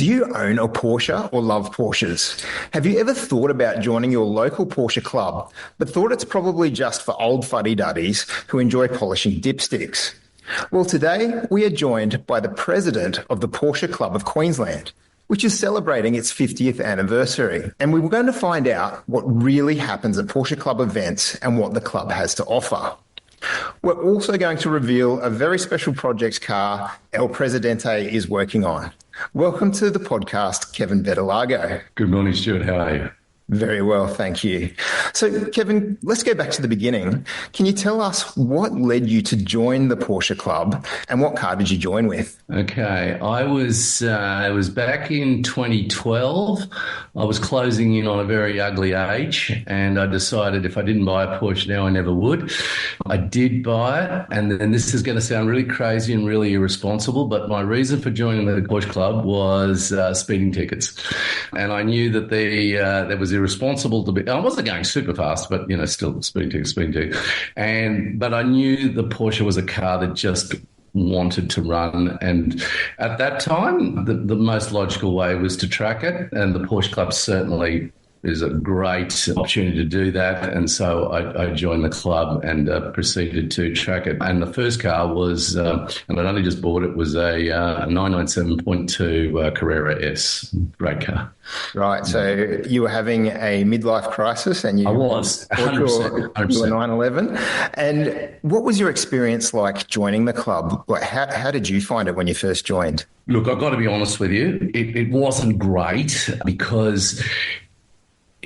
Do you own a Porsche or love Porsches? Have you ever thought about joining your local Porsche club, but thought it's probably just for old fuddy-duddies who enjoy polishing dipsticks? Well, today we are joined by the president of the Porsche Club of Queensland, which is celebrating its 50th anniversary. And we were going to find out what really happens at Porsche Club events and what the club has to offer. We're also going to reveal a very special project car El Presidente is working on. Welcome to the podcast, Kevin Bettelago. Good morning, Stuart. How are you? Very well, thank you. So, Kevin, let's go back to the beginning. Can you tell us what led you to join the Porsche Club and what car did you join with? Okay, I was back in 2012. I was closing in on a very ugly age, and I decided if I didn't buy a Porsche now, I never would. I did buy it, and then this is going to sound really crazy and really irresponsible, but my reason for joining the Porsche Club was speeding tickets. And I knew that there was irresponsible to be. I wasn't going super fast, but still speeding ticket. But I knew the Porsche was a car that just wanted to run, and at that time, the most logical way was to track it, and the Porsche Club certainly is a great opportunity to do that. And so I joined the club and proceeded to track it. And the first car was, and I'd only just bought it, was a 997.2 Carrera S. Great car. Right. So you were having a midlife crisis and I was 100%. You were 911. And what was your experience like joining the club? Like, how did you find it when you first joined? Look, I've got to be honest with you. It wasn't great because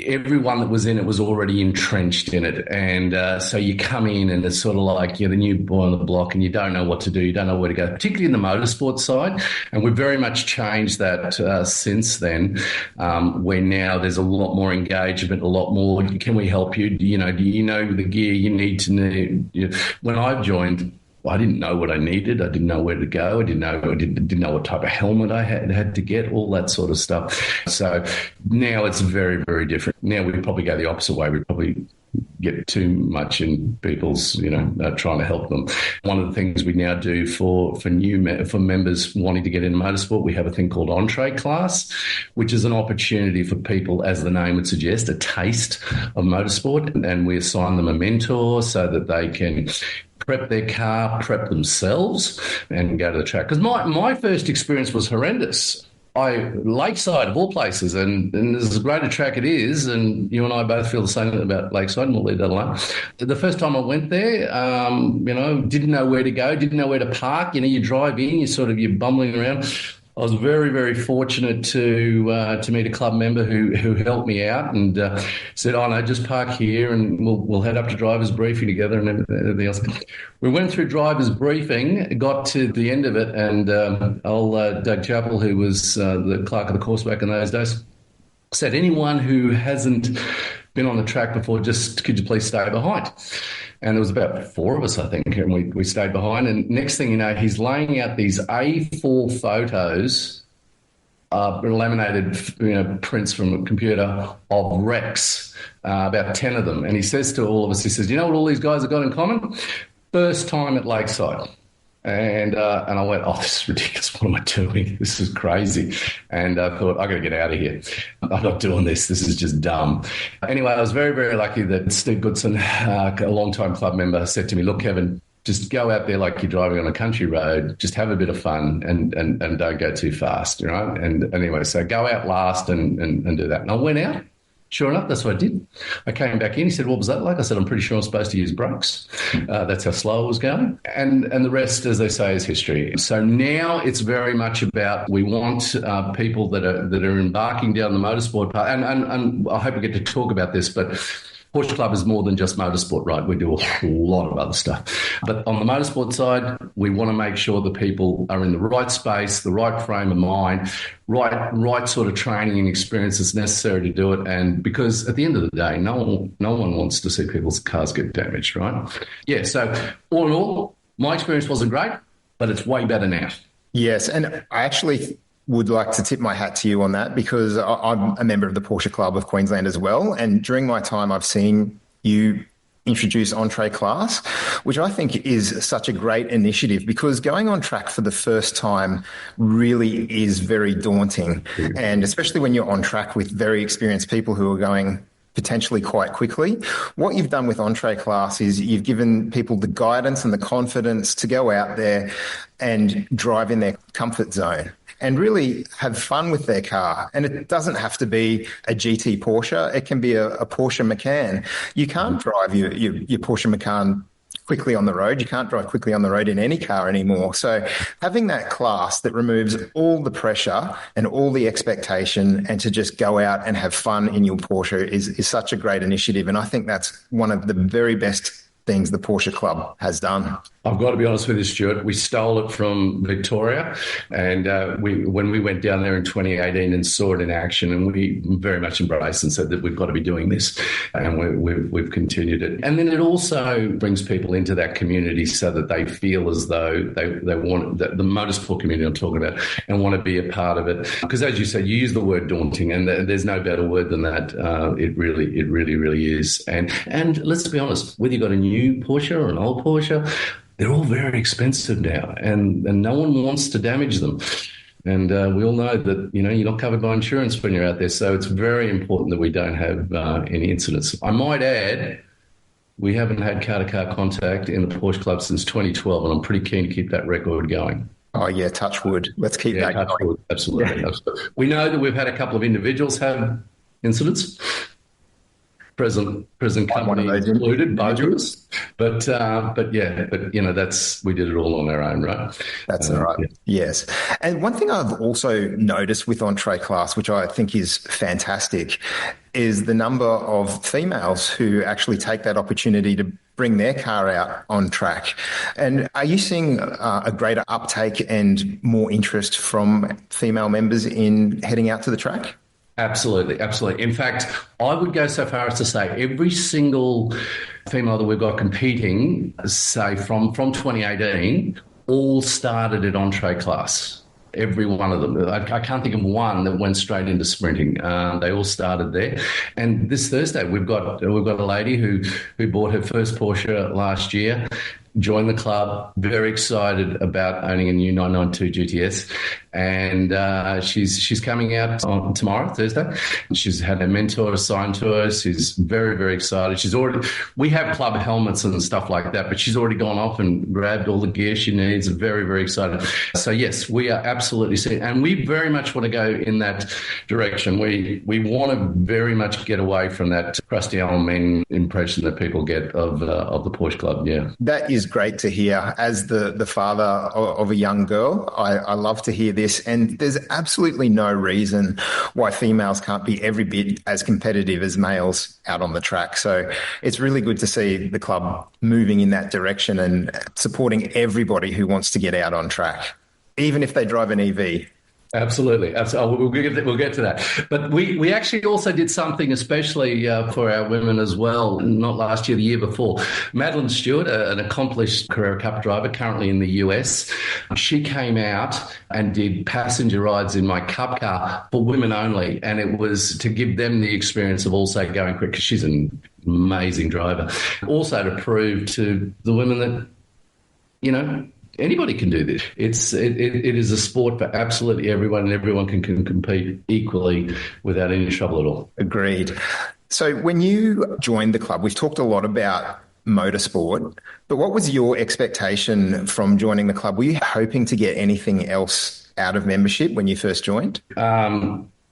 everyone that was in it was already entrenched in it. And so you come in and it's sort of like you're the new boy on the block and you don't know what to do. You don't know where to go, particularly in the motorsport side. And we've very much changed that since then, where now there's a lot more engagement, a lot more, can we help you? Do you know the gear you need to need? When I joined, I didn't know what I needed. I didn't know where to go. I didn't know what type of helmet I had to get, all that sort of stuff. So now it's very, very different. Now we probably go the opposite way. We probably get too much in people's, trying to help them. One of the things we now do for members wanting to get into motorsport, we have a thing called Entree Class, which is an opportunity for people, as the name would suggest, a taste of motorsport, and we assign them a mentor so that they can prep their car, prep themselves, and go to the track. Because my first experience was horrendous. Lakeside, of all places, and as great a track it is, and you and I both feel the same about Lakeside, and we'll leave that alone. The first time I went there, didn't know where to go, didn't know where to park. You drive in, you're bumbling around. I was very, very fortunate to meet a club member who helped me out and said, "Oh no, just park here, and we'll head up to drivers' briefing together and everything else." We went through drivers' briefing, got to the end of it, and old Doug Chappell, who was the clerk of the course back in those days, said, "Anyone who hasn't been on the track before, just could you please stay behind?" And there was about 4 of us, I think, and we stayed behind. And next thing you know, he's laying out these A4 photos, laminated prints from a computer of wrecks, about 10 of them. And he says to all of us, he says, "You know what all these guys have got in common? First time at Lakeside." And I went, "Oh, this is ridiculous. What am I doing? This is crazy." And I thought, I got to get out of here. I'm not doing this. This is just dumb. Anyway, I was very, very lucky that Steve Goodson, a long-time club member, said to me, "Look, Kevin, just go out there like you're driving on a country road. Just have a bit of fun and don't go too fast, right?" And anyway, so go out last and do that. And I went out. Sure enough, that's what I did. I came back in. He said, "What was that like?" I said, "I'm pretty sure I'm supposed to use brakes." That's how slow I was going. And the rest, as they say, is history. So now it's very much about, we want people that are embarking down the motorsport path. And I hope we get to talk about this, but Porsche Club is more than just motorsport, right? We do a whole lot of other stuff. But on the motorsport side, we want to make sure that people are in the right space, the right frame of mind, right sort of training and experience that's necessary to do it. And because at the end of the day, no one wants to see people's cars get damaged, right? Yeah, so all in all, my experience wasn't great, but it's way better now. Yes, and I actually would like to tip my hat to you on that, because I'm a member of the Porsche Club of Queensland as well. And during my time, I've seen you introduce Entree Class, which I think is such a great initiative because going on track for the first time really is very daunting. And especially when you're on track with very experienced people who are going potentially quite quickly. What you've done with Entree Class is you've given people the guidance and the confidence to go out there and drive in their comfort zone and really have fun with their car. And it doesn't have to be a GT Porsche. It can be a Porsche Macan. You can't drive your Porsche Macan quickly on the road. You can't drive quickly on the road in any car anymore. So having that class that removes all the pressure and all the expectation and to just go out and have fun in your Porsche is such a great initiative. And I think that's one of the very best things the Porsche Club has done. I've got to be honest with you, Stuart. We stole it from Victoria, and when we went down there in 2018 and saw it in action, and we very much embraced and said that we've got to be doing this, and we've continued it. And then it also brings people into that community so that they feel as though they want the motorsport community I'm talking about and want to be a part of it. Because as you said, you use the word daunting, and there's no better word than that. It really is. And let's be honest, whether you've got a new Porsche or an old Porsche, they're all very expensive now, and no one wants to damage them. And we all know that, you're not covered by insurance when you're out there. So it's very important that we don't have any incidents. I might add, we haven't had car-to-car contact in the Porsche Club since 2012, and I'm pretty keen to keep that record going. Oh, yeah, touch wood. Let's keep that going. Wood. Absolutely. Yeah. Absolutely. We know that we've had a couple of individuals have incidents. Present company included, both of us. But we did it all on our own, right? That's all right. Yeah. Yes. And one thing I've also noticed with Entree Class, which I think is fantastic, is the number of females who actually take that opportunity to bring their car out on track. And are you seeing a greater uptake and more interest from female members in heading out to the track? Absolutely. In fact, I would go so far as to say every single female that we've got competing, say from 2018, all started at Entree Class. Every one of them. I can't think of one that went straight into sprinting. They all started there. And this Thursday, we've got a lady who bought her first Porsche last year, joined the club, very excited about owning a new 992 GTS. And she's coming out on tomorrow, Thursday. She's had a mentor assigned to her. She's very, very excited. We have club helmets and stuff like that, but she's already gone off and grabbed all the gear she needs. Very, very excited. So yes, we are absolutely seeing, and we very much want to go in that direction. We want to very much get away from that crusty old men impression that people get of the Porsche Club. Yeah. That is great to hear. As the father of a young girl, I love to hear this. And there's absolutely no reason why females can't be every bit as competitive as males out on the track. So it's really good to see the club moving in that direction and supporting everybody who wants to get out on track, even if they drive an EV. Absolutely. We'll get to that. But we actually also did something especially for our women as well, not last year, the year before. Madeline Stewart, an accomplished Carrera Cup driver, currently in the US, she came out and did passenger rides in my Cup car for women only. And it was to give them the experience of also going quick, because she's an amazing driver. Also to prove to the women that, anybody can do this. It is a sport for absolutely everyone, and everyone can compete equally without any trouble at all. Agreed. So when you joined the club, we've talked a lot about motorsport, but what was your expectation from joining the club? Were you hoping to get anything else out of membership when you first joined?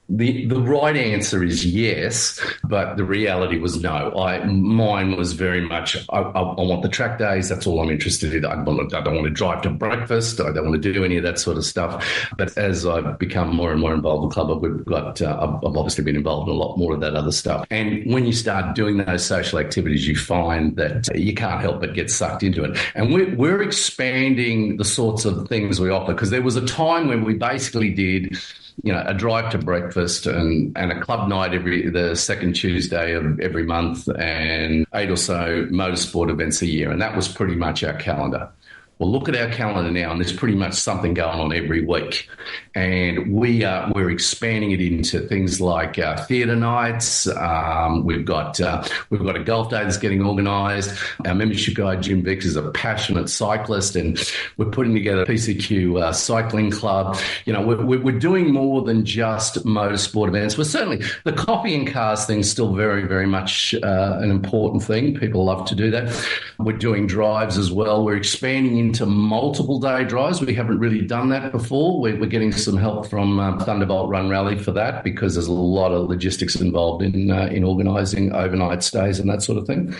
The right answer is yes, but the reality was no. Mine was very much, I want the track days. That's all I'm interested in. I don't want to drive to breakfast. I don't want to do any of that sort of stuff. But as I've become more and more involved in the club, I've obviously been involved in a lot more of that other stuff. And when you start doing those social activities, you find that you can't help but get sucked into it. And we're expanding the sorts of things we offer, because there was a time when we basically did a drive to breakfast and a club night the second Tuesday of every month, and 8 or so motorsport events a year. And that was pretty much our calendar. Well, look at our calendar now, and there's pretty much something going on every week. And we're expanding it into things like theatre nights. We've got a golf day that's getting organised. Our membership guy, Jim Vicks, is a passionate cyclist, and we're putting together a PCQ cycling club. You know, we're doing more than just motorsport events. We're certainly, the coffee and cars thing's still very, very much an important thing. People love to do that. We're doing drives as well. We're expanding into multiple day drives. We haven't really done that before. We're getting some help from Thunderbolt Run Rally for that, because there's a lot of logistics involved in organising overnight stays and that sort of thing.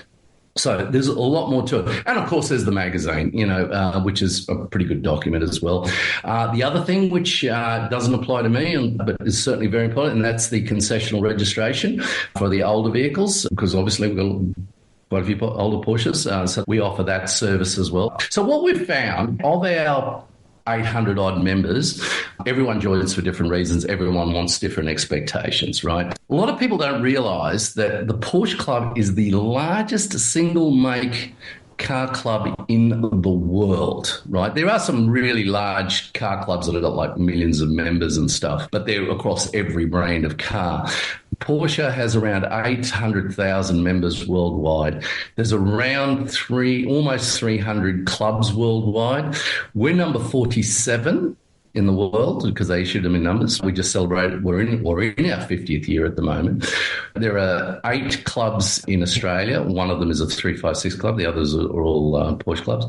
So there's a lot more to it. And, of course, there's the magazine, which is a pretty good document as well. The other thing, which doesn't apply to me, but is certainly very important, and that's the concessional registration for the older vehicles, because obviously we've got quite a few older Porsches, so we offer that service as well. So what we've found, of our 800 odd members, everyone joins for different reasons. Everyone wants different expectations, right? A lot of people don't realise that the Porsche Club is the largest single make car club in the world, right? There are some really large car clubs that have got like millions of members and stuff, but they're across every brand of car. Porsche has around 800,000 members worldwide. There's around almost 300 clubs worldwide. We're number 47 in the world because they issued them in numbers. We just celebrated, we're in our 50th year at the moment. There are 8 clubs in Australia. One of them is a 356 club. The others are all Porsche clubs.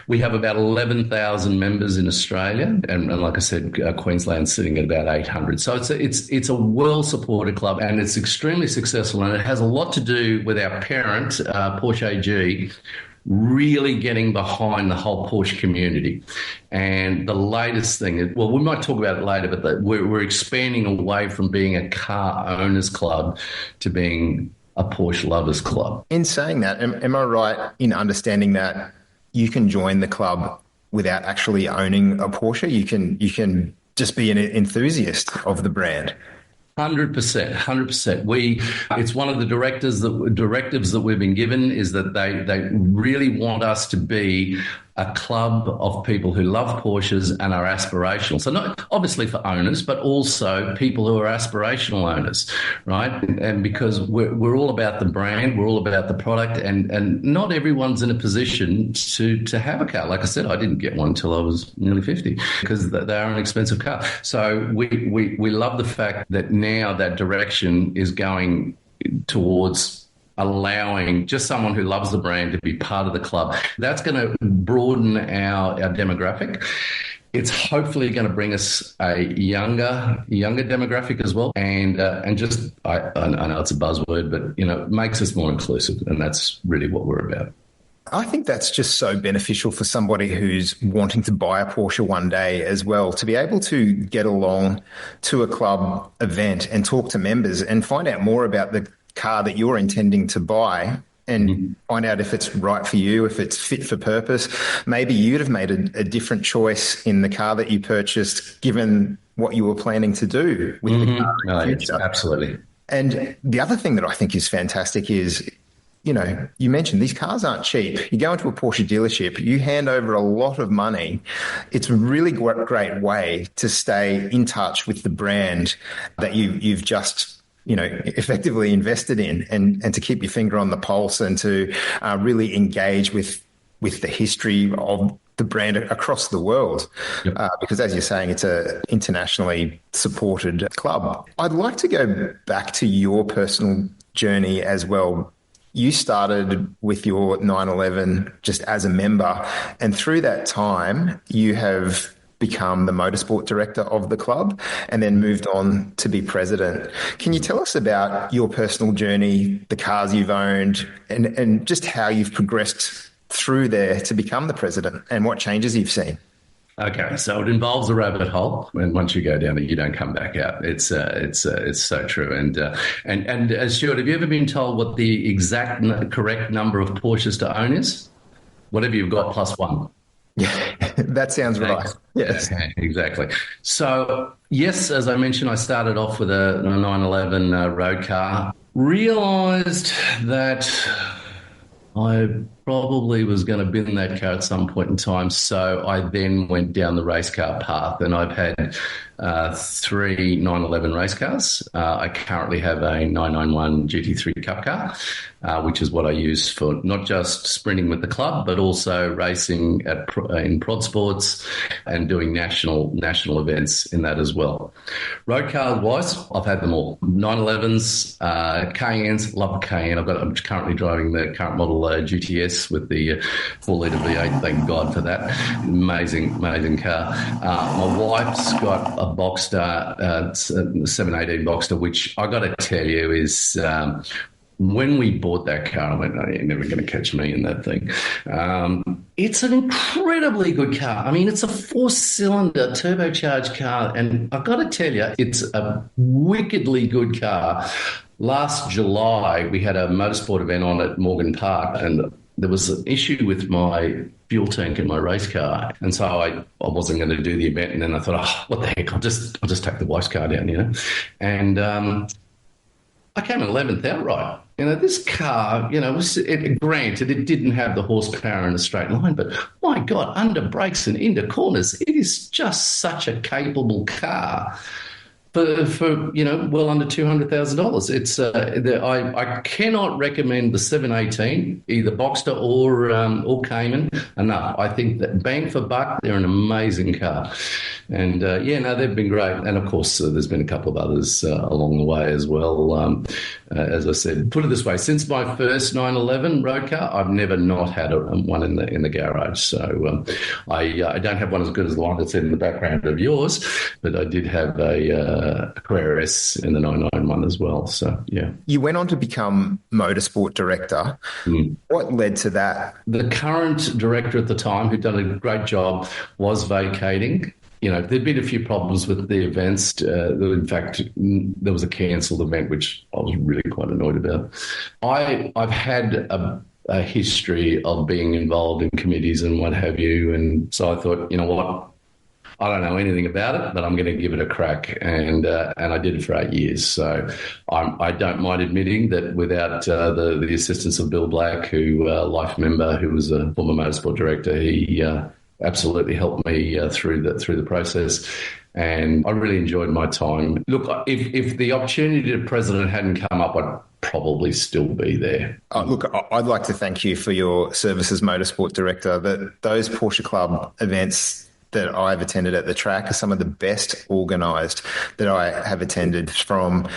We have about 11,000 members in Australia. And like I said, Queensland's sitting at about 800. So it's a well-supported club, and it's extremely successful. And it has a lot to do with our parent, Porsche AG, really getting behind the whole Porsche community. And the latest thing, well, we might talk about it later, but we're expanding away from being a car owners club to being a Porsche lovers club. In saying that, am I right in understanding that you can join the club without actually owning a Porsche? You can just be an enthusiast of the brand. 100%. It's one of the directives that we've been given, is that they really want us to be a club of people who love Porsches and are aspirational. So not obviously for owners, but also people who are aspirational owners, right? And because we're all about the brand, we're all about the product, and not everyone's in a position to have a car. Like I said, I didn't get one until I was nearly 50 because they are an expensive car. So we love the fact that now that direction is going towards allowing just someone who loves the brand to be part of the club. That's going to broaden our demographic. It's hopefully going to bring us a younger demographic as well, and just I know it's a buzzword, but makes us more inclusive, and that's really what we're about. I think that's just so beneficial for somebody who's wanting to buy a Porsche one day as well, to be able to get along to a club event and talk to members and find out more about the car that you're intending to buy, and find out if it's right for you, if it's fit for purpose. Maybe you'd have made a different choice in the car that you purchased, given what you were planning to do with the car in the future. Absolutely. And the other thing that I think is fantastic is, you mentioned these cars aren't cheap. You go into a Porsche dealership, you hand over a lot of money. It's a really great way to stay in touch with the brand that you've just effectively invested in, and to keep your finger on the pulse, and to really engage with the history of the brand across the world. Yep. Because as you're saying, it's a internationally supported club. I'd like to go back to your personal journey as well. You started with your 911 just as a member, and through that time you have become the motorsport director of the club and then moved on to be president. Can you tell us about your personal journey, the cars you've owned, and just how you've progressed through there to become the president, and what changes you've seen? Okay, so it involves a rabbit hole, and once you go down it, you don't come back out. It's so true. And Stuart, have you ever been told what the exact correct number of Porsches to own is? Whatever you've got plus one. Yeah, that sounds right. Yes, okay, exactly. So yes, as I mentioned, I started off with a 911 road car. Realised that I probably was going to bin that car at some point in time. So I then went down the race car path, and I've had 3 911 race cars. I currently have a 991 GT3 Cup car, which is what I use for not just sprinting with the club, but also racing in Prodsports and doing national events in that as well. Road car wise, I've had them all. 911s, Cayennes, love a Cayenne. I'm currently driving the current model GTS with the 4-litre V8. Thank God for that. Amazing car. My wife's got a Boxster, 718 Boxster, which I got to tell you is when we bought that car, I went, "Oh, you're never going to catch me in that thing." It's an incredibly good car. I mean, it's a 4-cylinder turbocharged car, and I've got to tell you, it's a wickedly good car. Last July, we had a motorsport event on at Morgan Park, and there was an issue with my fuel tank in my race car, and so I wasn't going to do the event. And then I thought, "Oh, what the heck? I'll just take the wife's car down, you know." And I came in 11th outright. You know, this car, you know, granted, it didn't have the horsepower in a straight line, but my God, under brakes and into corners, it is just such a capable car. For you know, well under $200,000. It's I cannot recommend the 718, either Boxster or Cayman, enough. I think that bang for buck, they're an amazing car, and they've been great. And of course, there's been a couple of others along the way as well. As I said, put it this way: since my first 911 road car, I've never not had one in the garage. So I don't have one as good as the one that's in the background of yours, but I did have a Carrera S in the 991 as well. So, yeah. You went on to become motorsport director. What led to that? The current director at the time, who'd done a great job, was vacating. You know, there'd been a few problems with the events. In fact, there was a cancelled event, which I was really quite annoyed about. I've had a history of being involved in committees and what have you, and so I thought, you know what, I don't know anything about it, but I'm going to give it a crack, and I did it for 8 years. So I don't mind admitting that without the assistance of Bill Black, who life member, who was a former motorsport director, he absolutely helped me through the process. And I really enjoyed my time. Look, if the opportunity to president hadn't come up, I'd probably still be there. Look, I'd like to thank you for your service as motorsport director. Those Porsche Club events that I've attended at the track are some of the best organised that I have attended, from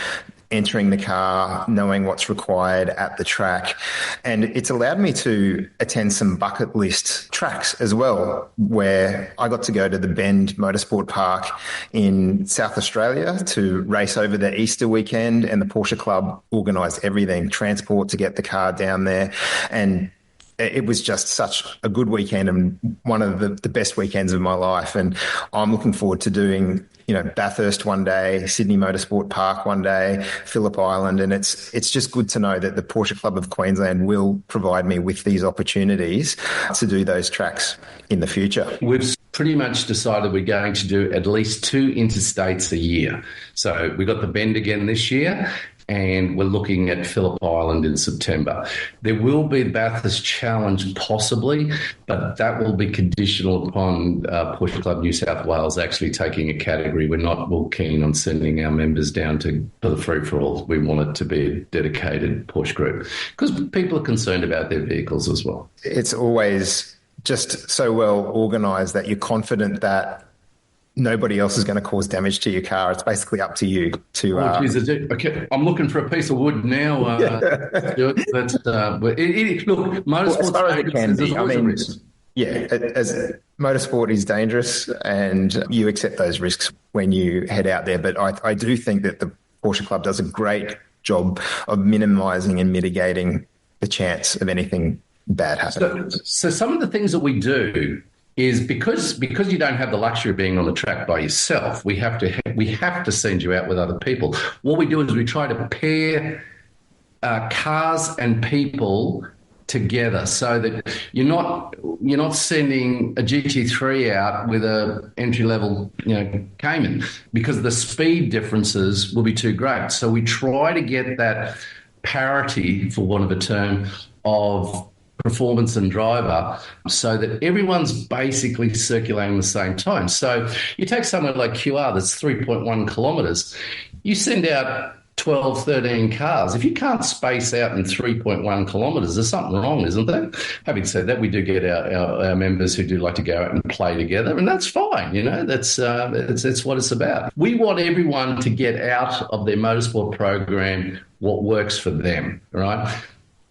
entering the car, knowing what's required at the track. And it's allowed me to attend some bucket list tracks as well, where I got to go to the Bend Motorsport Park in South Australia to race over the Easter weekend, and the Porsche Club organised everything, transport to get the car down there. And it was just such a good weekend, and one of the best weekends of my life. And I'm looking forward to doing, you know, Bathurst one day, Sydney Motorsport Park one day, Phillip Island. And it's just good to know that the Porsche Club of Queensland will provide me with these opportunities to do those tracks in the future. We've pretty much decided we're going to do at least 2 interstates a year. So we got the Bend again this year, and we're looking at Phillip Island in September. There will be the Bathurst Challenge possibly, but that will be conditional upon Porsche Club New South Wales actually taking a category. We're not all keen on sending our members down for the free-for-all. We want it to be a dedicated Porsche group, because people are concerned about their vehicles as well. It's always just so well organised that you're confident that nobody else is going to cause damage to your car. It's basically up to you to... Okay, I'm looking for a piece of wood now. Look, motorsport as motorsport is dangerous, and you accept those risks when you head out there. But I do think that the Porsche Club does a great job of minimising and mitigating the chance of anything bad happening. So some of the things that we do is because you don't have the luxury of being on the track by yourself, we have to send you out with other people. What we do is we try to pair cars and people together, so that you're not sending a GT3 out with a entry level, you know, Cayman, because the speed differences will be too great. So we try to get that parity, for want of a term, of performance and driver so that everyone's basically circulating the same time. So you take somewhere like QR that's 3.1 kilometres, you send out 12, 13 cars. If you can't space out in 3.1 kilometres, there's something wrong, isn't there? Having said that, we do get our members who do like to go out and play together, and that's fine. That's what it's about. We want everyone to get out of their motorsport program what works for them, right?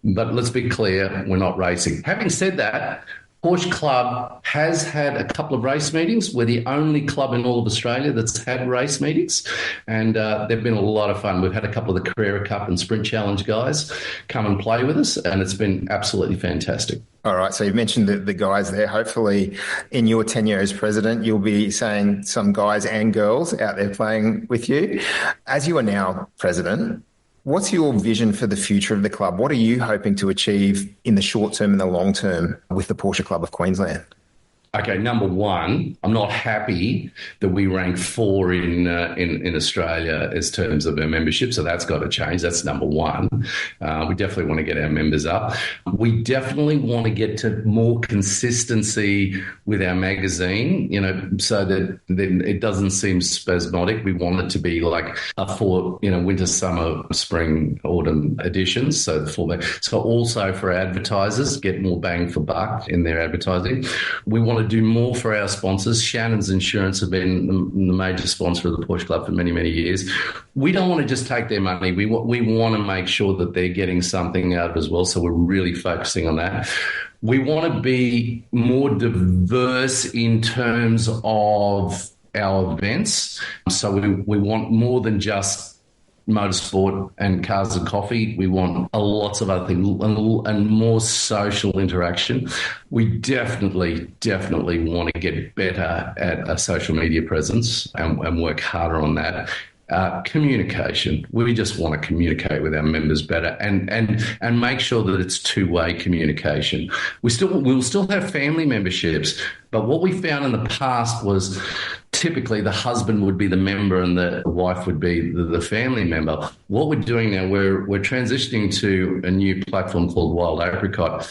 But let's be clear, we're not racing. Having said that, Porsche Club has had a couple of race meetings. We're the only club in all of Australia that's had race meetings, and they've been a lot of fun. We've had a couple of the Carrera Cup and Sprint Challenge guys come and play with us, and it's been absolutely fantastic. All right, so you've mentioned the guys there. Hopefully, in your tenure as president, you'll be saying some guys and girls out there playing with you. As you are now president, what's your vision for the future of the club? What are you hoping to achieve in the short term and the long term with the Porsche Club of Queensland? Okay, number one, I'm not happy that we rank 4 in Australia as terms of our membership, so that's got to change. That's number one. We definitely want to get our members up. We definitely want to get to more consistency with our magazine, so that then it doesn't seem spasmodic. We want it to be like a 4, winter, summer, spring, autumn editions. So also for advertisers, get more bang for buck in their advertising. We want to do more for our sponsors. Shannon's Insurance have been the major sponsor of the Porsche Club for many, many years. We don't want to just take their money. We want to make sure that they're getting something out of it as well, so we're really focusing on that. We want to be more diverse in terms of our events. So we want more than just motorsport and cars and coffee. We want lots of other things and more social interaction. We definitely want to get better at a social media presence and work harder on that. Communication. We just want to communicate with our members better and make sure that it's two-way communication. We'll still have family memberships, but what we found in the past was typically the husband would be the member and the wife would be the family member. What we're doing now, we're transitioning to a new platform called Wild Apricot,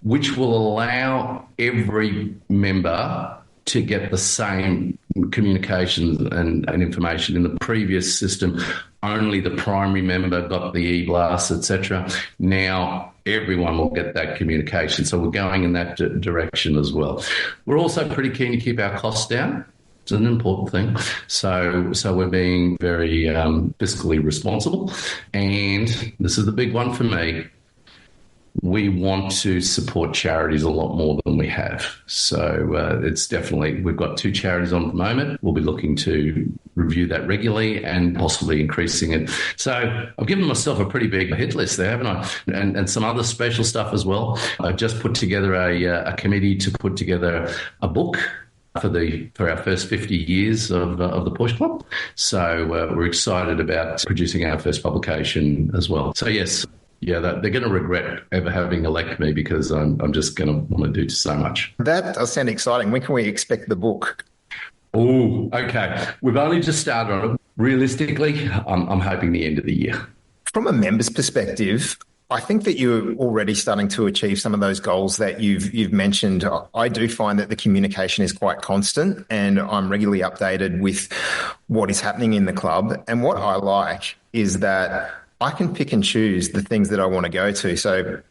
which will allow every member to get the same communications and information. In the previous system, only the primary member got the e-blast, etc. Now everyone will get that communication. So we're going in that direction as well. We're also pretty keen to keep our costs down. It's an important thing. So we're being very fiscally responsible. And this is the big one for me. We want to support charities a lot more than we have. So it's definitely, we've got 2 charities on at the moment. We'll be looking to review that regularly and possibly increasing it. So I've given myself a pretty big hit list there, haven't I? And some other special stuff as well. I've just put together a committee to put together a book for our first 50 years of the Porsche Club. So we're excited about producing our first publication as well. So yes, yeah, they're going to regret ever having elected me because I'm just going to want to do so much. That does sound exciting. When can we expect the book? Oh, okay. We've only just started on it. Realistically, I'm hoping the end of the year. From a member's perspective, I think that you're already starting to achieve some of those goals that you've mentioned. I do find that the communication is quite constant and I'm regularly updated with what is happening in the club. And what I like is that I can pick and choose the things that I want to go to. So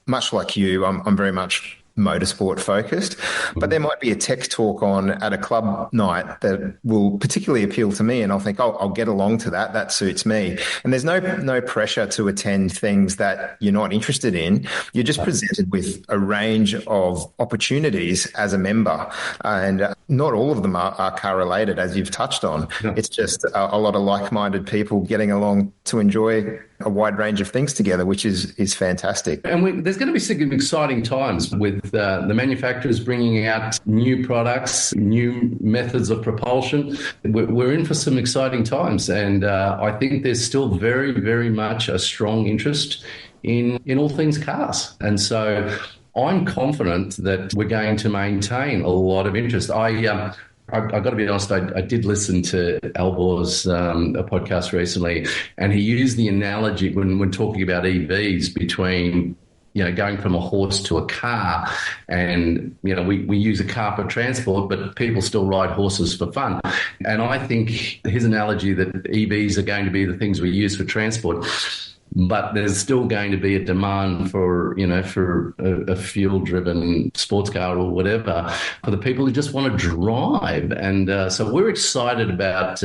much like you, I'm very much motorsport focused, but there might be a tech talk on at a club night that will particularly appeal to me, and I'll think, I'll get along to that. That suits me. And there's no pressure to attend things that you're not interested in. You're just presented with a range of opportunities as a member, and not all of them are car related, as you've touched on. Yeah. It's just a lot of like-minded people getting along to enjoy a wide range of things together, which is fantastic. And there's going to be some exciting times with the manufacturers bringing out new products, new methods of propulsion. We're in for some exciting times, and I think there's still very, very much a strong interest in all things cars. And so I'm confident that we're going to maintain a lot of interest. I've got to be honest, I did listen to Albor's a podcast recently, and he used the analogy when talking about EVs between, going from a horse to a car. And, we use a car for transport, but people still ride horses for fun. And I think his analogy that EVs are going to be the things we use for transport, but there's still going to be a demand for a fuel-driven sports car or whatever for the people who just want to drive. And so we're excited about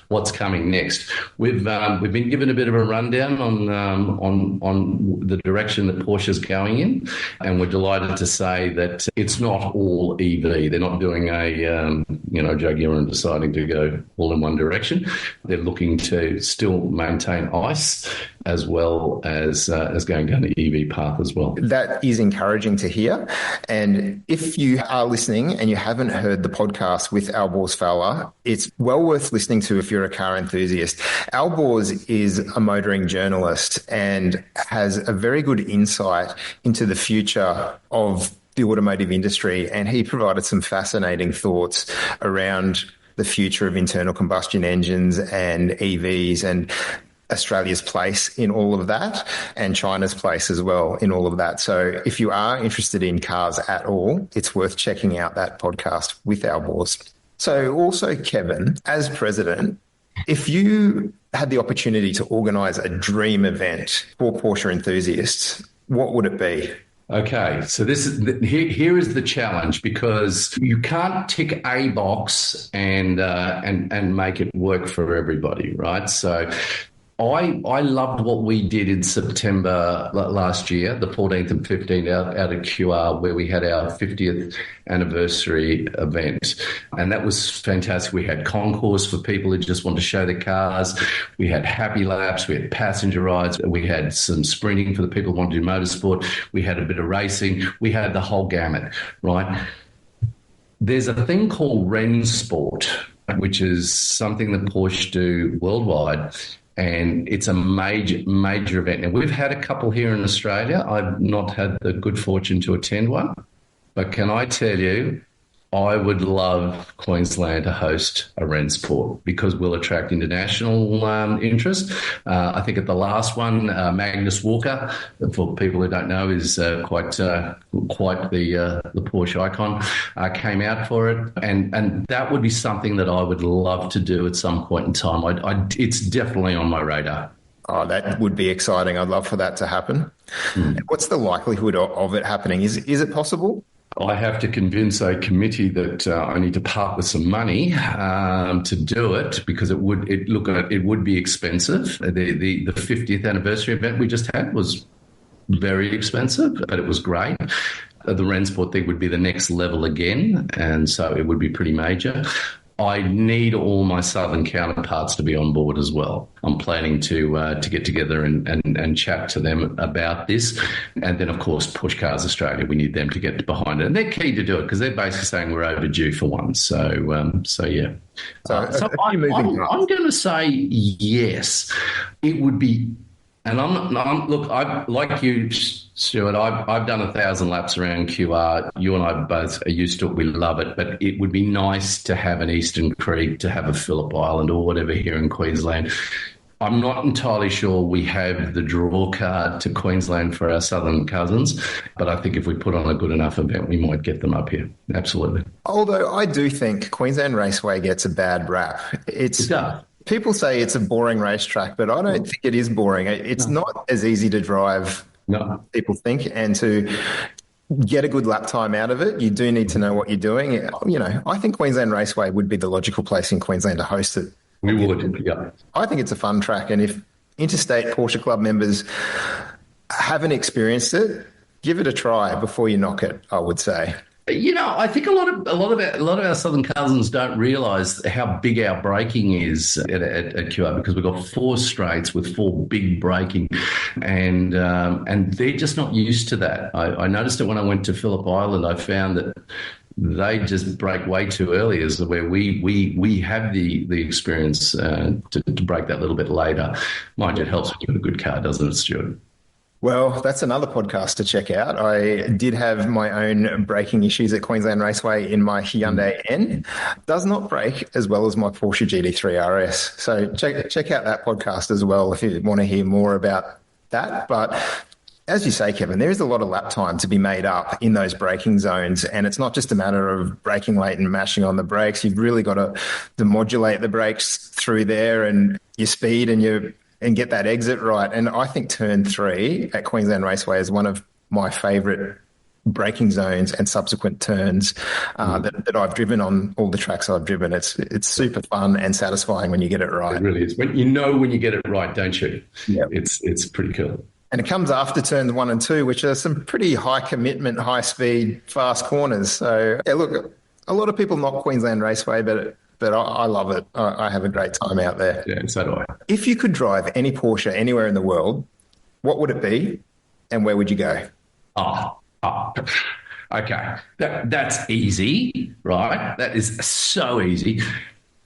what's coming next. We've been given a bit of a rundown on the direction that Porsche's going in, and we're delighted to say that it's not all EV. They're not doing a Jaguar and deciding to go all in one direction. They're looking to still maintain ICE as well as going down the EV path as well. That is encouraging to hear. And if you are listening and you haven't heard the podcast with Alborz Fowler, it's well worth listening to if you're a car enthusiast. Alborz is a motoring journalist and has a very good insight into the future of the automotive industry, and he provided some fascinating thoughts around the future of internal combustion engines and EVs, and Australia's place in all of that, and China's place as well in all of that. So if you are interested in cars at all, it's worth checking out that podcast with Alborz. So also, Kevin, as president, if you had the opportunity to organise a dream event for Porsche enthusiasts, what would it be? Okay, so here is the challenge, because you can't tick a box and make it work for everybody, right? So I loved what we did in September last year, the 14th and 15th out at QR, where we had our 50th anniversary event. And that was fantastic. We had concourse for people who just wanted to show their cars. We had happy laps. We had passenger rides. We had some sprinting for the people who wanted to do motorsport. We had a bit of racing. We had the whole gamut, right? There's a thing called Rennsport, which is something that Porsche do worldwide. And it's a major event. And we've had a couple here in Australia. I've not had the good fortune to attend one. But can I tell you, I would love Queensland to host a Rennsport, because we'll attract international interest. I think at the last one, Magnus Walker, for people who don't know, is quite the Porsche icon, came out for it. And that would be something that I would love to do at some point in time. It's definitely on my radar. Oh, that would be exciting. I'd love for that to happen. What's the likelihood of it happening? Is it possible? I have to convince a committee that I need to part with some money to do it, because it would be expensive. The 50th anniversary event we just had was very expensive, but it was great. The Rennsport thing would be the next level again, and so it would be pretty major. I need all my southern counterparts to be on board as well. I'm planning to get together and chat to them about this. And then, of course, Push Cars Australia, we need them to get behind it. And they're key to do it, because they're basically saying we're overdue for one. So yeah. I'm going to say yes. It would be. And I'm like you, Stuart, I've done 1,000 laps around QR. You and I both are used to it. We love it. But it would be nice to have an Eastern Creek, to have a Phillip Island or whatever here in Queensland. I'm not entirely sure we have the draw card to Queensland for our southern cousins, but I think if we put on a good enough event, we might get them up here. Absolutely. Although I do think Queensland Raceway gets a bad rap. It does. People say it's a boring racetrack, but I don't think it is boring. It's not as easy to drive as people think, and to get a good lap time out of it, you do need to know what you're doing. I think Queensland Raceway would be the logical place in Queensland to host it. We would, yeah. I think it's a fun track, and if interstate Porsche Club members haven't experienced it, give it a try before you knock it, I would say. I think a lot of our southern cousins don't realise how big our braking is at QR, because we've got 4 straights with 4 big braking, and they're just not used to that. I noticed it when I went to Phillip Island. I found that they just brake way too early, as where we have the experience to brake that little bit later. Mind you, it helps when you've got a good car, doesn't it, Stuart? Well, that's another podcast to check out. I did have my own braking issues at Queensland Raceway in my Hyundai N. Does not brake as well as my Porsche GT3 RS. So check out that podcast as well if you want to hear more about that. But as you say, Kevin, there is a lot of lap time to be made up in those braking zones. And it's not just a matter of braking late and mashing on the brakes. You've really got to modulate the brakes through there and your speed and get that exit right. And I think turn 3 at Queensland Raceway is one of my favourite braking zones and subsequent turns that I've driven on all the tracks I've driven. It's super fun and satisfying when you get it right. It really is. When you get it right, don't you? Yeah. It's pretty cool. And it comes after turns 1 and 2, which are some pretty high commitment, high speed, fast corners. So, yeah, look, a lot of people knock Queensland Raceway, but I love it. I have a great time out there. Yeah, so do I. If you could drive any Porsche anywhere in the world, what would it be and where would you go? Okay. That's easy, right? That is so easy.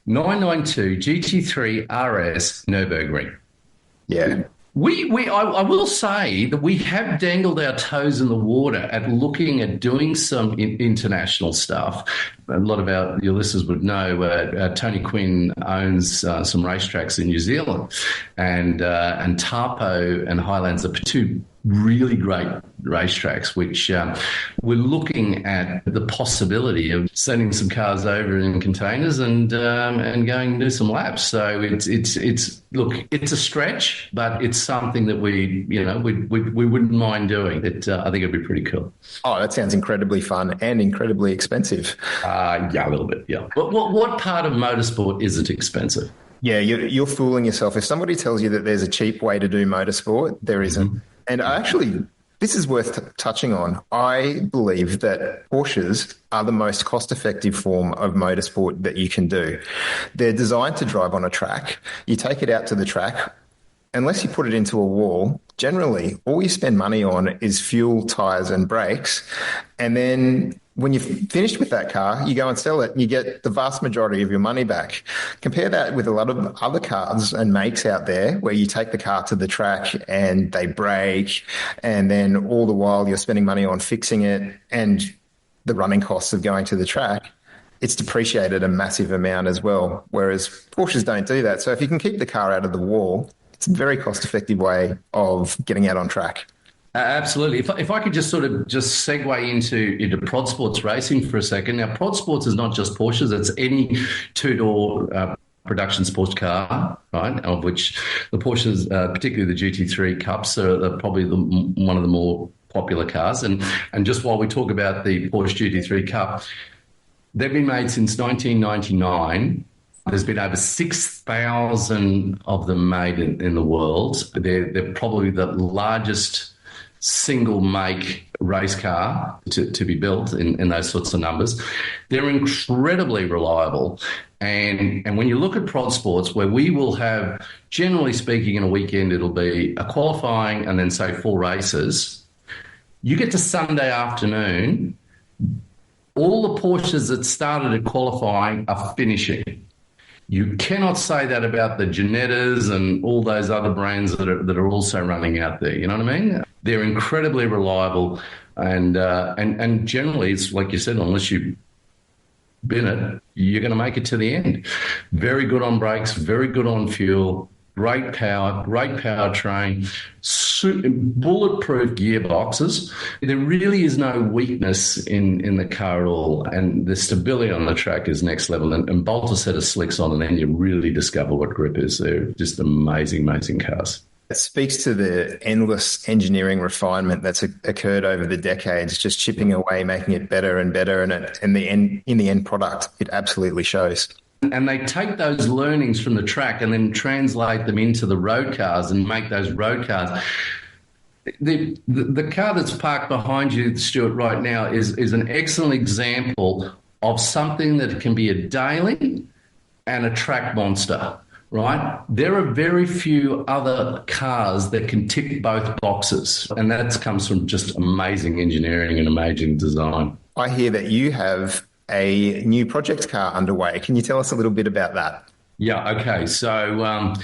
992 GT3 RS Nürburgring. Yeah. I will say that we have dangled our toes in the water at looking at doing some international stuff. A lot of your listeners would know Tony Quinn owns some racetracks in New Zealand, and Tarpo and Highlands are two really great racetracks, which we're looking at the possibility of sending some cars over in containers and going and do some laps. So it's a stretch, but it's something that we wouldn't mind doing. I think it'd be pretty cool. Oh, that sounds incredibly fun and incredibly expensive. Yeah, a little bit. Yeah. What part of motorsport isn't expensive? Yeah, you're fooling yourself. If somebody tells you that there's a cheap way to do motorsport, there isn't. Mm-hmm. And actually, this is worth touching on. I believe that Porsches are the most cost-effective form of motorsport that you can do. They're designed to drive on a track. You take it out to the track. Unless you put it into a wall, generally, all you spend money on is fuel, tyres and brakes. And then when you've finished with that car, you go and sell it and you get the vast majority of your money back. Compare that with a lot of other cars and makes out there where you take the car to the track and they break, and then all the while you're spending money on fixing it and the running costs of going to the track. It's depreciated a massive amount as well, whereas Porsches don't do that. So if you can keep the car out of the wall, it's a very cost-effective way of getting out on track. Absolutely. If I could just segue into Prodsports Racing for a second. Now, Prodsports is not just Porsches; it's any two-door production sports car, right? Of which the Porsches, particularly the GT3 Cups, are probably one of the more popular cars. And just while we talk about the Porsche GT3 Cup, they've been made since 1999. There's been over 6,000 of them made in the world. They're probably the largest single make race car to be built in those sorts of numbers. They're incredibly reliable. And when you look at Prodsports, where we will have, generally speaking, in a weekend, it'll be a qualifying and then say 4 races. You get to Sunday afternoon, all the Porsches that started at qualifying are finishing. You cannot say that about the Ginettas and all those other brands that are also running out there. You know what I mean? They're incredibly reliable, and generally, it's like you said, unless you bin it, you're going to make it to the end. Very good on brakes, very good on fuel, great powertrain, bulletproof gearboxes. There really is no weakness in the car at all, and the stability on the track is next level. And bolt a set of slicks on, and then you really discover what grip is. They're just amazing cars. It speaks to the endless engineering refinement that's occurred over the decades, just chipping away, making it better and better, and in the end product, it absolutely shows. And they take those learnings from the track and then translate them into the road cars and make those road cars. The car that's parked behind you, Stuart, right now is an excellent example of something that can be a daily and a track monster. Right? There are very few other cars that can tick both boxes, and that comes from just amazing engineering and amazing design. I hear that you have a new project car underway. Can you tell us a little bit about that? Yeah, okay. So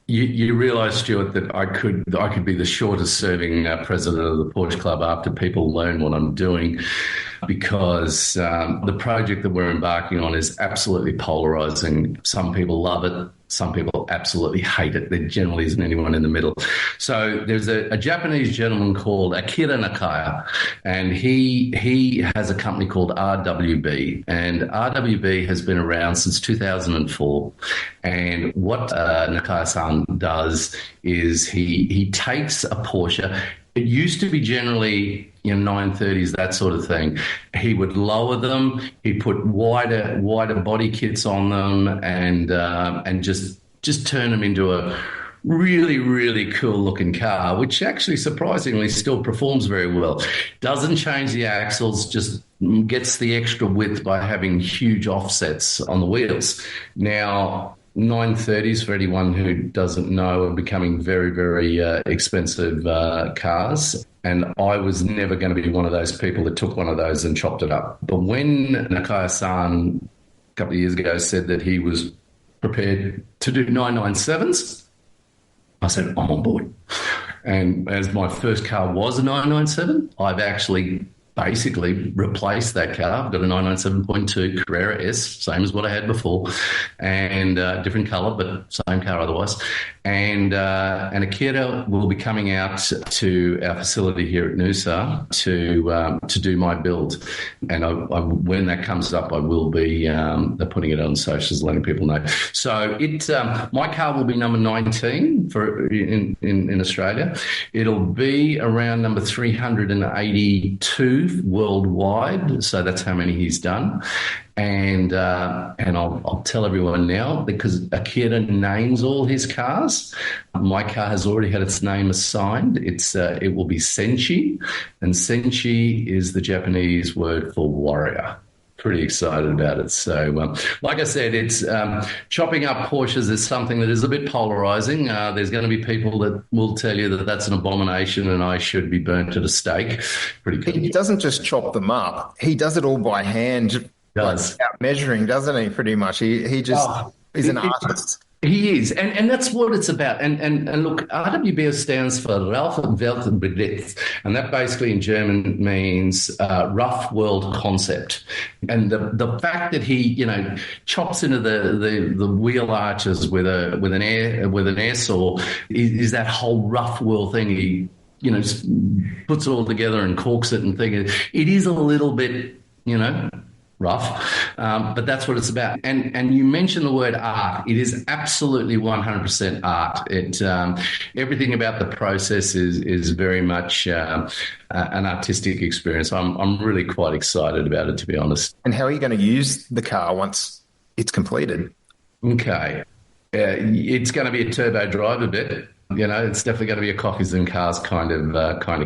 you realise, Stuart, that I could be the shortest serving president of the Porsche Club after people learn what I'm doing, because the project that we're embarking on is absolutely polarising. Some people love it, some people absolutely hate it. There generally isn't anyone in the middle. So there's a Japanese gentleman called Akira Nakaya, and he has a company called RWB, and RWB has been around since 2004. And what Nakaya-san does is he takes a Porsche. It used to be generally 930s, that sort of thing. He would lower them. He put wider body kits on them, and just turn them into a really, really cool looking car, which actually surprisingly still performs very well. Doesn't change the axles, just gets the extra width by having huge offsets on the wheels. Now, 930s, for anyone who doesn't know, are becoming very, very expensive cars. And I was never going to be one of those people that took one of those and chopped it up. But when Nakaya-san a couple of years ago said that he was prepared to do 997s, I said, I'm on board. And as my first car was a 997, I've actually basically replaced that car. I've got a 997.2 Carrera S, same as what I had before, and different colour, but same car otherwise. And Akira will be coming out to our facility here at Noosa to do my build. And I, when that comes up, I will be putting it on socials, letting people know. So my car will be number 19 in Australia. It'll be around number 382 worldwide. So that's how many he's done. And I'll tell everyone now, because Akira names all his cars. My car has already had its name assigned. It will be Senshi, and Senshi is the Japanese word for warrior. Pretty excited about it. So, like I said, it's chopping up Porsches is something that is a bit polarising. There's going to be people that will tell you that that's an abomination and I should be burnt at a stake. Pretty cool. He doesn't just chop them up. He does it all by hand. Does. Like, measuring, doesn't he, pretty much? He just is an artist. He is, and that's what it's about. And look, RWB stands for Ralph Weltbetrieb, and that basically in German means rough world concept. And the fact that he, chops into the wheel arches with an air saw is that whole rough world thing. He puts it all together and corks it and things. It is a little bit, rough, but that's what it's about. And you mentioned the word art. It is absolutely 100% art. Everything about the process is very much an artistic experience. I'm really quite excited about it, to be honest. And how are you going to use the car once it's completed? Okay. It's going to be a turbo drive a bit. It's definitely going to be a coffees and cars kind of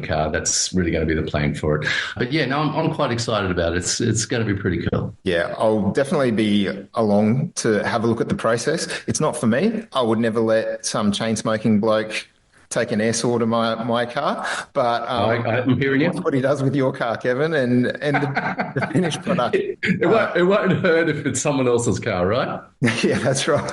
car. That's really going to be the plan for it. But yeah, no, I'm quite excited about it. It's going to be pretty cool. Yeah, I'll definitely be along to have a look at the process. It's not for me. I would never let some chain smoking bloke take an air saw to my car, but I'm hearing you. That's what he does with your car, Kevin, and the finished product. It won't hurt if it's someone else's car, right? Yeah, that's right.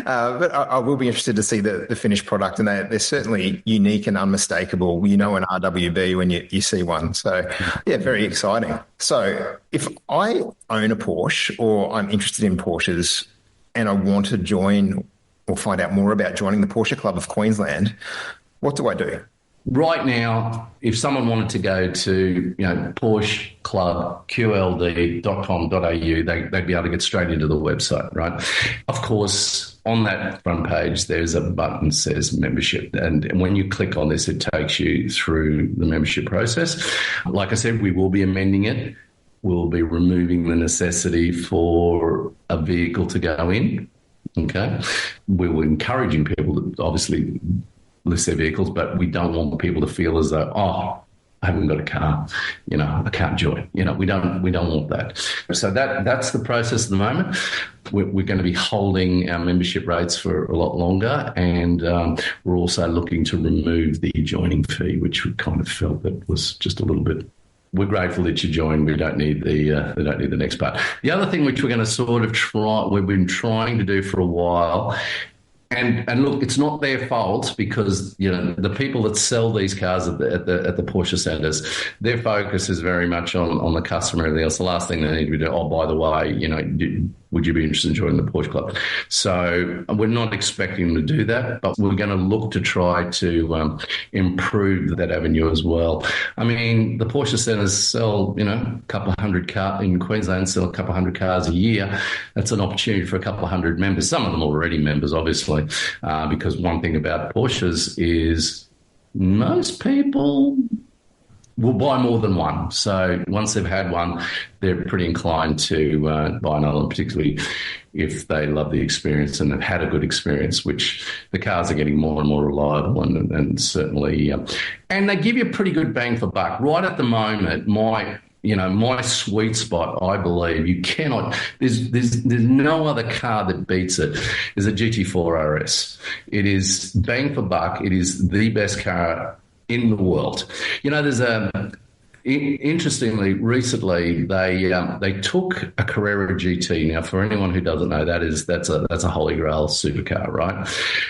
But I will be interested to see the finished product, and they're certainly unique and unmistakable. An RWB when you see one. So, yeah, very exciting. So if I own a Porsche or I'm interested in Porsches and I want to join or find out more about joining the Porsche Club of Queensland, what do I do? Right now, if someone wanted to go to, Porsche Club QLD.com.au, they'd be able to get straight into the website, right? Of course, on that front page, there's a button that says membership. And when you click on this, it takes you through the membership process. Like I said, we will be amending it. We'll be removing the necessity for a vehicle to go in. Okay. We were encouraging people to obviously list their vehicles, but we don't want people to feel as though, I haven't got a car, I can't join. We don't want that. So that's the process at the moment. We're going to be holding our membership rates for a lot longer, and we're also looking to remove the joining fee, which we kind of felt that was just a little bit. We're grateful that you joined. We don't need the next part. The other thing which we're going to sort of we've been trying to do for a while, and look, it's not their fault, because the people that sell these cars at the Porsche centres, their focus is very much on the customer and everything else. The last thing they need to do, by the way, would you be interested in joining the Porsche Club? So we're not expecting them to do that, but we're going to look to try to improve that avenue as well. I mean, the Porsche centres sell, a couple of hundred cars in Queensland, sell a couple of hundred cars a year. That's an opportunity for a couple of hundred members. Some of them already members, obviously, because one thing about Porsches is most people will buy more than one. So once they've had one, they're pretty inclined to buy another one, particularly if they love the experience and have had a good experience, which the cars are getting more and more reliable and certainly, and they give you a pretty good bang for buck. Right at the moment, my sweet spot, I believe, you cannot, there's no other car that beats it, is a GT4 RS. It is bang for buck. It is the best car in the world. There's interestingly, recently they took a Carrera GT. Now, for anyone who doesn't know, that's a holy grail supercar, right?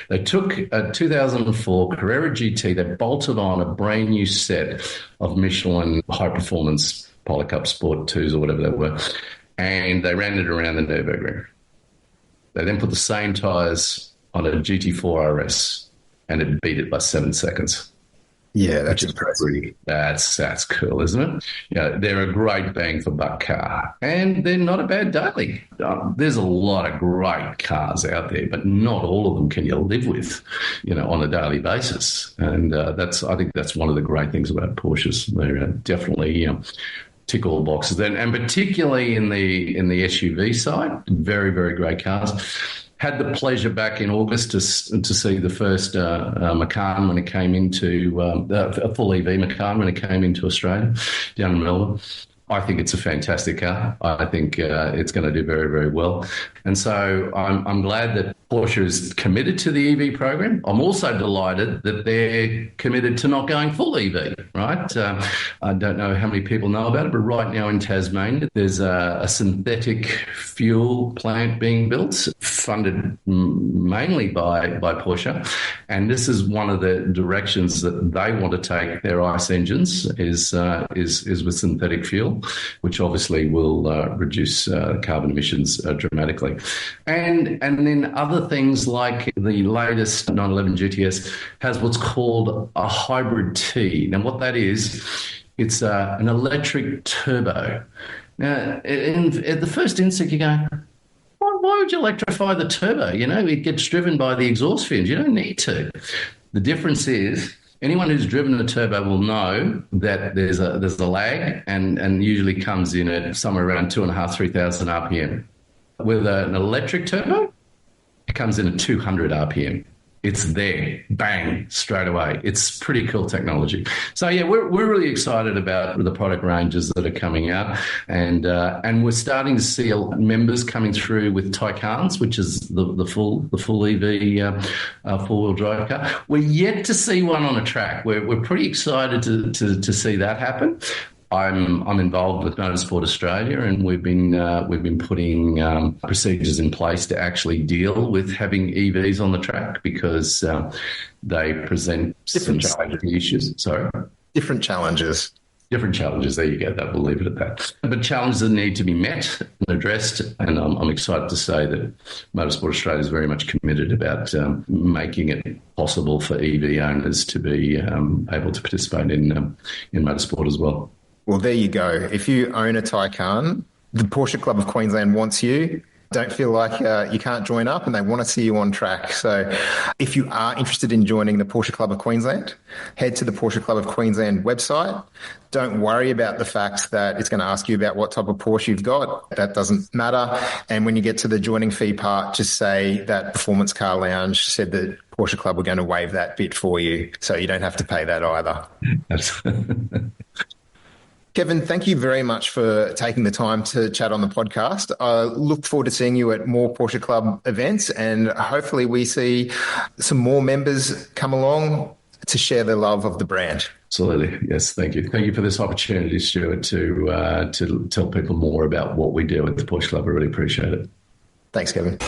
They took a 2004 Carrera GT. They bolted on a brand new set of Michelin high performance Polar Cup Sport 2s or whatever they were, and they ran it around the Nürburgring. They then put the same tyres on a GT4 RS, and it beat it by 7 seconds. Yeah, that's impressive. That's cool, isn't it? They're a great bang for buck car, and they're not a bad daily. There's a lot of great cars out there, but not all of them can you live with, on a daily basis. And I think that's one of the great things about Porsches. They're definitely tick all boxes, and particularly in the SUV side, very, very great cars. Had the pleasure back in August to see the first Macan when it came into a full EV Macan when it came into Australia down in Melbourne. I think it's a fantastic car. I think it's going to do very, very well. And so I'm glad that Porsche is committed to the EV program. I'm also delighted that they're committed to not going full EV, right? I don't know how many people know about it, but right now in Tasmania, there's a synthetic fuel plant being built, funded mainly by Porsche. And this is one of the directions that they want to take their ICE engines is with synthetic fuel, which obviously will reduce carbon emissions dramatically. And then other things like the latest 911 GTS has what's called a hybrid T. Now, what that is, it's an electric turbo. Now, at the first instinct, you go, why would you electrify the turbo? It gets driven by the exhaust fins. You don't need to. The difference is, anyone who's driven a turbo will know that there's a lag and usually comes in at somewhere around 2,500, 3,000 RPM. With an electric turbo, it comes in at 200 RPM. It's there, bang, straight away. It's pretty cool technology. So yeah, we're really excited about the product ranges that are coming out, and we're starting to see members coming through with Taycans, which is the full EV 4-wheel drive car. We're yet to see one on a track. We're pretty excited to see that happen. I'm involved with Motorsport Australia, and we've been putting procedures in place to actually deal with having EVs on the track because they present different safety issues. Sorry, different challenges. Different challenges. There you go. That we'll leave it at that. But challenges that need to be met and addressed, and I'm excited to say that Motorsport Australia is very much committed about making it possible for EV owners to be able to participate in motorsport as well. Well, there you go. If you own a Taycan, the Porsche Club of Queensland wants you. Don't feel like you can't join up, and they want to see you on track. So if you are interested in joining the Porsche Club of Queensland, head to the Porsche Club of Queensland website. Don't worry about the fact that it's going to ask you about what type of Porsche you've got. That doesn't matter. And when you get to the joining fee part, just say that Performance Car Lounge said that Porsche Club were going to waive that bit for you, so you don't have to pay that either. Kevin, thank you very much for taking the time to chat on the podcast. I look forward to seeing you at more Porsche Club events, and hopefully we see some more members come along to share their love of the brand. Absolutely. Yes, thank you. Thank you for this opportunity, Stuart, to tell people more about what we do at the Porsche Club. I really appreciate it. Thanks, Kevin.